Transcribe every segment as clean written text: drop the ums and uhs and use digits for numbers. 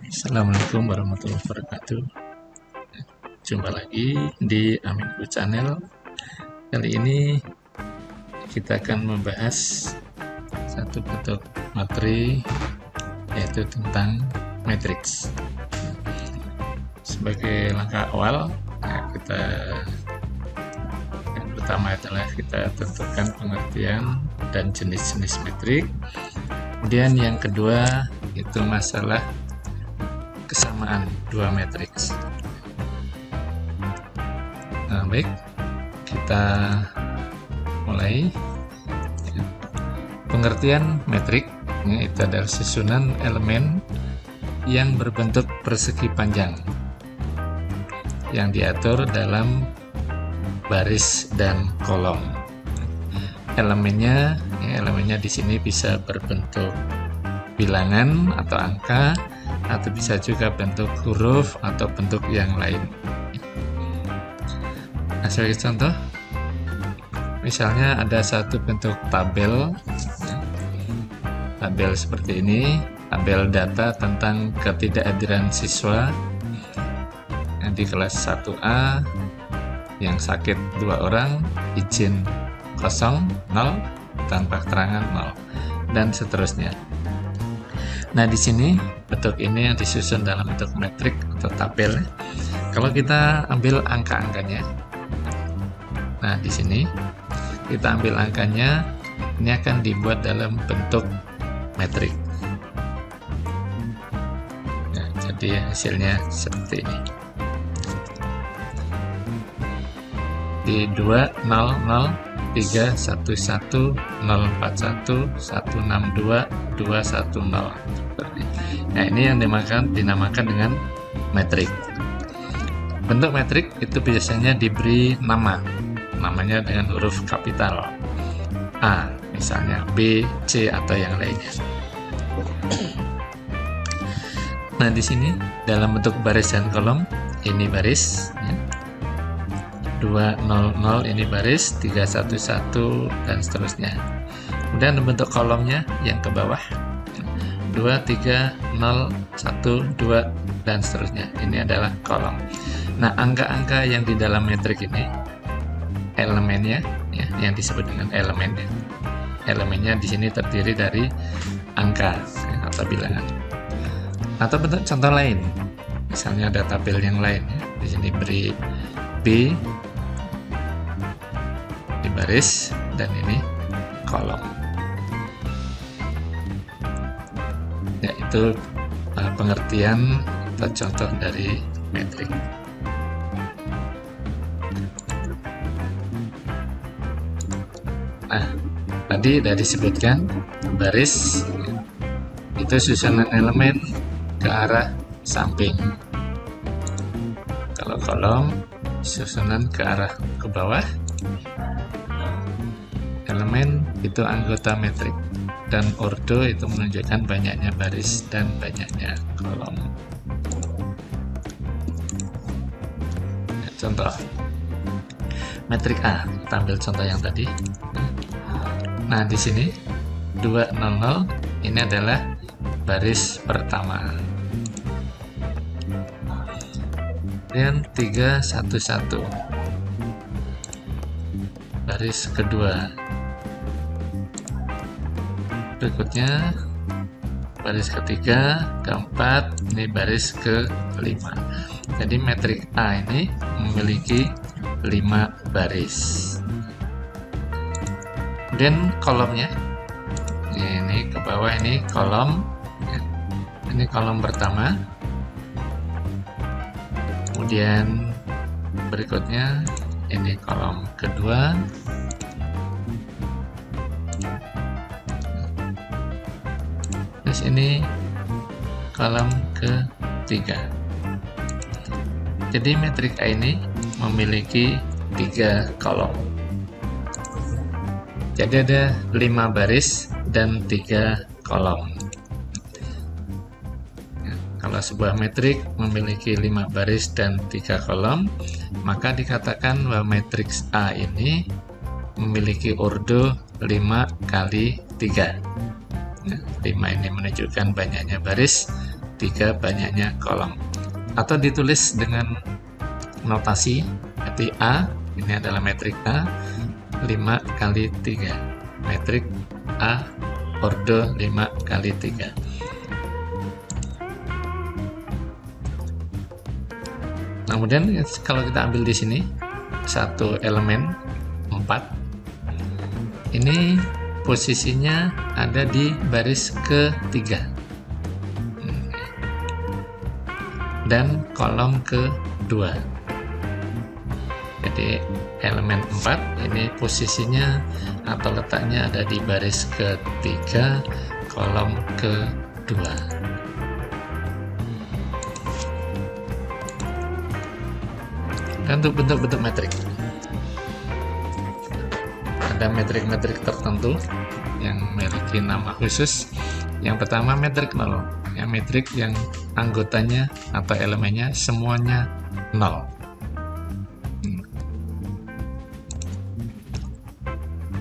Assalamualaikum warahmatullahi wabarakatuh. Jumpa lagi di Aminku Channel. Kali ini kita akan membahas satu bentuk materi, yaitu tentang matriks. Sebagai langkah awal, yang pertama adalah kita tentukan pengertian dan jenis-jenis metrik. Kemudian yang kedua itu masalah kesamaan dua matriks. Nah, baik, kita mulai. Pengertian metrik itu adalah susunan elemen yang berbentuk persegi panjang yang diatur dalam baris dan kolom. Elemennya di sini bisa berbentuk bilangan atau angka, atau bisa juga bentuk huruf atau bentuk yang lain. Nah, sebagai contoh, misalnya ada satu bentuk tabel, tabel seperti ini, tabel data tentang ketidakhadiran siswa yang di kelas 1A yang sakit 2 orang, izin kosong 0, tanpa keterangan 0, dan seterusnya. Nah, di sini bentuk ini yang disusun dalam bentuk metrik atau tabel. Kalau kita ambil angka-angkanya, nah di sini kita ambil angkanya, ini akan dibuat dalam bentuk metrik. Nah, jadi hasilnya seperti ini. Di 2, 0, 0, 3, 1, 1, 0, 4, 1, 1, 6, 2, 2, 1, 0. Nah, ini yang dinamakan dengan metrik. Bentuk metrik itu biasanya diberi namanya dengan huruf kapital A, misalnya B, C, atau yang lainnya. Nah, di sini dalam bentuk baris dan kolom, ini baris, 2, 0, 0 ini baris, 3, 1, 1, dan seterusnya. Kemudian bentuk kolomnya yang ke bawah, 2, 3, 0, 1, 2, dan seterusnya. Ini adalah kolom. Nah, angka-angka yang di dalam metrik ini, elemennya, yang disebut dengan elemennya. Elemennya di sini terdiri dari angka atau bilangan. Atau bentuk contoh lain, misalnya ada tabel yang lain, di sini beri B di baris dan ini kolom. Yaitu pengertian atau contoh dari metrik. Nah, tadi sudah disebutkan baris itu susunan elemen ke arah samping. Kalau kolom susunan ke arah ke bawah. Elemen itu anggota metrik, dan ordo itu menunjukkan banyaknya baris dan banyaknya kolom. Contoh metrik A, kita ambil contoh yang tadi. Nah, di sini 2, 0, 0 ini adalah baris pertama. Kemudian 3, 1, 1 baris kedua. Berikutnya baris ketiga, keempat, ini baris kelima. Jadi metrik A ini memiliki 5 baris. Kemudian kolomnya, ini ke bawah, ini kolom, ini kolom pertama. Kemudian berikutnya ini kolom kedua. Terus ini kolom ketiga. Jadi metrik A ini memiliki 3 kolom. Jadi ada 5 baris dan 3 kolom. Kalau sebuah metrik memiliki 5 baris dan 3 kolom, maka dikatakan bahwa matriks A ini memiliki ordo 5 kali 3. 5 ini menunjukkan banyaknya baris 3 banyaknya kolom. Atau ditulis dengan notasi, berarti A, ini adalah metrik A, 5 kali 3. Metrik A, ordo 5 kali 3. Nah, kemudian kalau kita ambil di sini, satu elemen 4, ini posisinya ada di baris ketiga dan kolom kedua. Jadi elemen 4 ini posisinya atau letaknya ada di baris ketiga, kolom kedua. Dan untuk bentuk-bentuk metrik, ada metrik-metrik tertentu yang memiliki nama khusus. Yang pertama metrik 0, yang metrik yang anggotanya atau elemennya semuanya 0.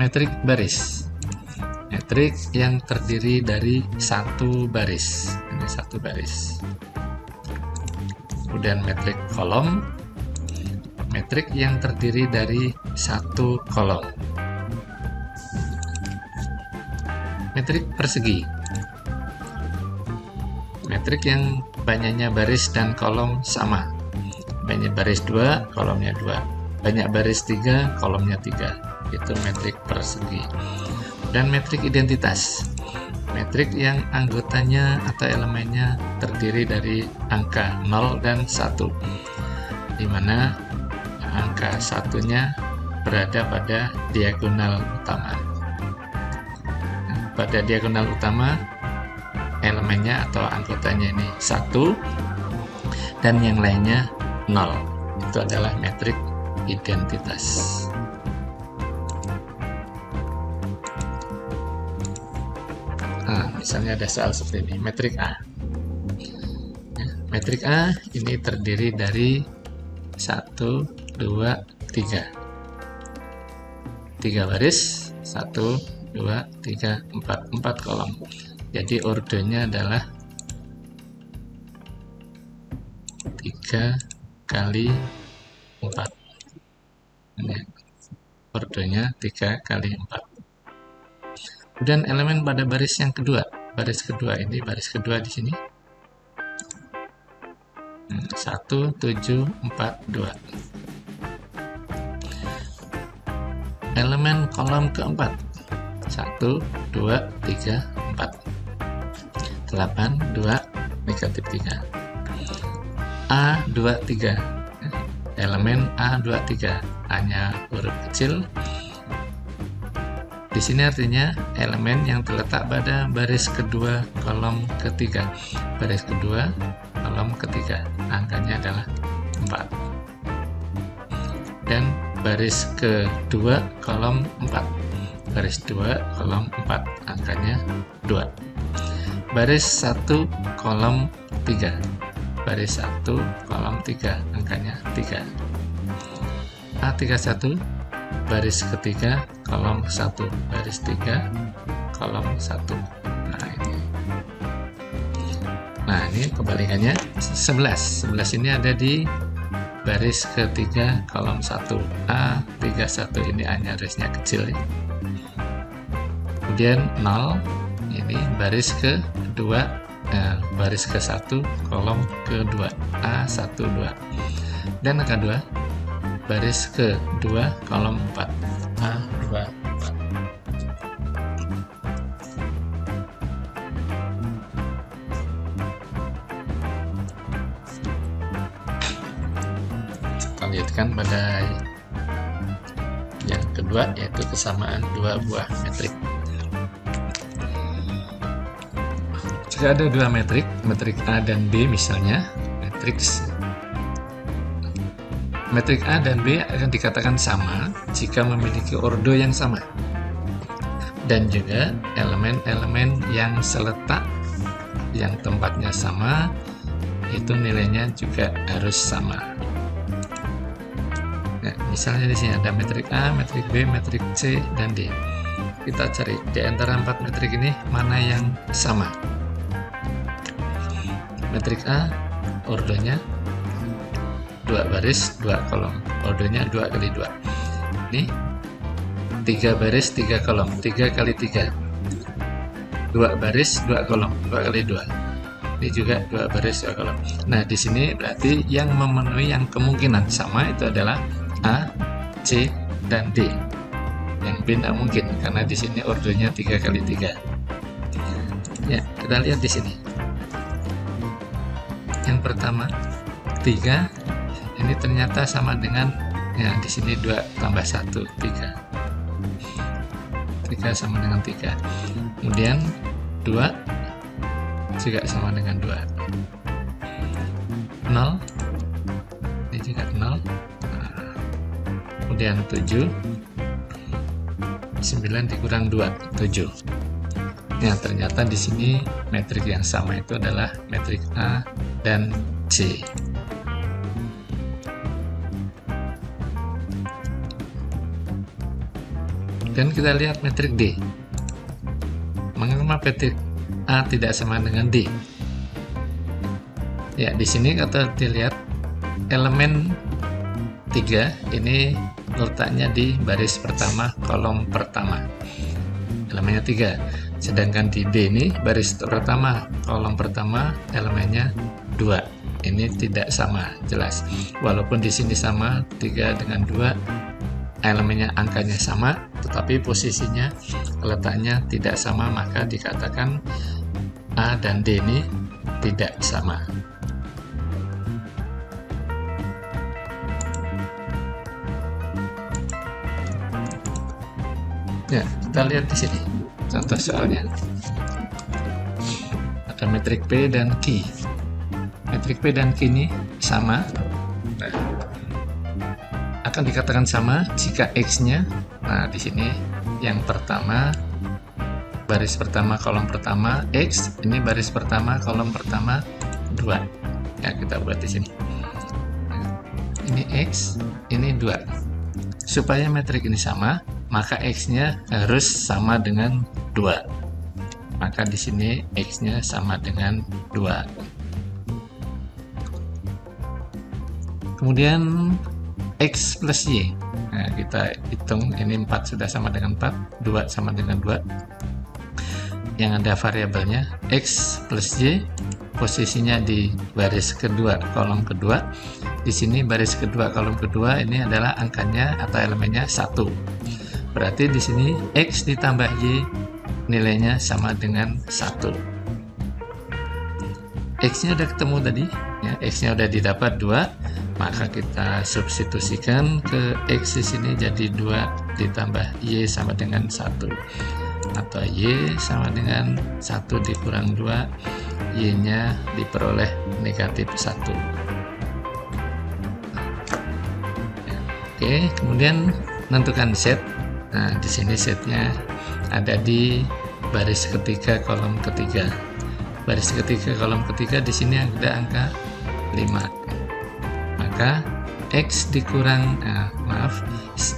Metrik baris, metrik yang terdiri dari satu baris, ini satu baris. Kemudian metrik kolom, metrik yang terdiri dari satu kolom. Metrik persegi, metrik yang banyaknya baris dan kolom sama. Banyak baris 2, kolomnya 2. Banyak baris 3, kolomnya 3. Itu metrik persegi. Dan metrik identitas, metrik yang anggotanya atau elemennya terdiri dari angka 0 dan 1, di mana angka satunya berada pada diagonal utama. Pada diagonal utama, elemennya atau anggotanya ini 1 dan yang lainnya 0. Itu adalah metrik identitas. Nah, misalnya ada soal seperti ini, metrik A. Metrik A ini terdiri dari 1, 2, 3. 3 baris, 1, 2, 3, 4 kolom. Jadi ordonya adalah 3 kali 4. Ini ordonya 3 kali 4. Kemudian elemen pada baris yang kedua. Baris kedua ini, baris kedua di sini. 1, 7, 4, 2. Elemen kolom keempat. 1, 2, 3, 4. 8, 2, negatif 3. A23. Elemen A23. A-nya huruf kecil. Di sini artinya elemen yang terletak pada baris kedua, kolom ketiga. Baris kedua, kolom ketiga. Angkanya adalah 4. Dan baris kedua, kolom 4. Baris 2, kolom 4, angkanya 2. Baris 1, kolom 3. Baris 1, kolom 3, angkanya 3. A31, baris ketiga, kolom 1. Baris 3, kolom 1. Nah, ini. Nah, ini kebalikannya 11. 11 ini ada di baris ketiga, kolom 1. A31 ini A-nya barisnya kecil ya. Kemudian 0 ini baris kedua, baris ke-1, kolom kedua, A12. Dan angka 2 baris kedua, kolom 4, A24. Kita lihatkan pada yang kedua, yaitu kesamaan dua buah metrik. Jika ada dua metrik, metrik A dan B misalnya, metrik A dan B akan dikatakan sama jika memiliki ordo yang sama. Dan juga elemen-elemen yang seletak, yang tempatnya sama, itu nilainya juga harus sama. Nah, misalnya di sini ada metrik A, metrik B, metrik C, dan D. Kita cari di antara 4 metrik ini mana yang sama. Metrik A ordonya 2 baris 2 kolom, ordonya 2 kali 2. Ini 3 baris 3 kolom, 3 kali 3, 2 baris 2 kolom, 2 kali 2. Ini juga 2 baris 2 kolom. Nah, di sini berarti yang memenuhi yang kemungkinan sama itu adalah A, C, dan D. Yang B tidak mungkin karena di sini ordonya 3 kali 3. Ya, kita lihat di sini. Yang pertama 3 ini ternyata sama dengan, ya di sini 2 tambah 1 3. 3 sama dengan 3. Kemudian 2 juga sama dengan 2. 0 ini juga 0. Kemudian 7, 9 dikurang 2 7. Ya, ternyata di sini metrik yang sama itu adalah metrik A dan C. Dan kita lihat metrik D. Mengapa metrik A tidak sama dengan D? Ya, di sini kalau dilihat elemen 3 ini letaknya di baris pertama kolom pertama. Elemennya 3. Sedangkan di D ini baris pertama kolom pertama elemennya 2. Ini tidak sama, jelas. Walaupun di sini sama 3 dengan 2, elemennya angkanya sama, tetapi posisinya letaknya tidak sama, maka dikatakan A dan D ini tidak sama. Ya, kita lihat di sini contoh soalnya. Ada metrik P dan Q. Metrik P dan Q ini sama. Nah, akan dikatakan sama jika X-nya, nah di sini yang pertama baris pertama kolom pertama X, ini baris pertama kolom pertama 2. Ya, kita buat di sini. Ini X, ini 2. Supaya metrik ini sama, maka X-nya harus sama dengan 2. Maka di sini X-nya sama dengan 2. Kemudian X plus Y. Nah, kita hitung ini 4 sudah sama dengan 4, 2 sama dengan 2. Yang ada variabelnya X plus Y, posisinya di baris kedua kolom kedua. Di sini baris kedua kolom kedua ini adalah angkanya atau elemennya 1. Berarti di sini X ditambah Y nilainya sama dengan 1. X-nya udah ketemu tadi, ya, X-nya udah didapat 2, maka kita substitusikan ke X di sini jadi 2 ditambah Y sama dengan 1, atau Y sama dengan 1 dikurang 2, Y-nya diperoleh negatif 1. Oke, kemudian menentukan set. Nah, di sini setnya ada di baris ketiga kolom ketiga. Baris ketiga kolom ketiga di sini ada angka 5. Maka X dikurang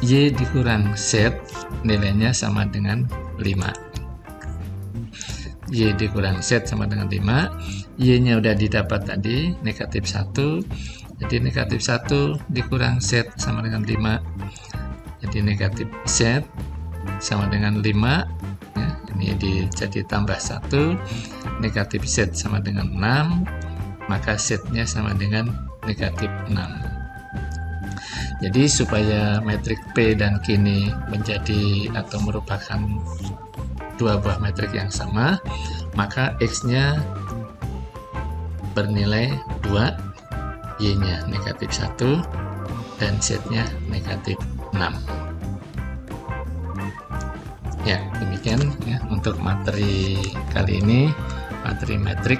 Y dikurang Z nilainya sama dengan 5. Y dikurang Z sama dengan 5. Y-nya udah didapat tadi negatif 1. Jadi negatif 1 dikurang Z sama dengan 5. Jadi negatif Z sama dengan 5. Ya, ini jadi tambah 1. Negatif Z sama dengan 6. Maka Z-nya sama dengan negatif 6. Jadi supaya metrik P dan Q ini menjadi atau merupakan dua buah metrik yang sama, maka X-nya bernilai 2, Y-nya negatif 1, dan Z-nya negatif 6. Ya, demikian ya untuk materi kali ini, materi metrik,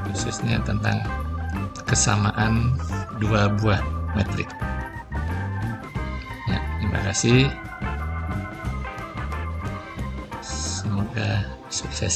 khususnya tentang kesamaan dua buah metrik. Ya, terima kasih. Semoga sukses.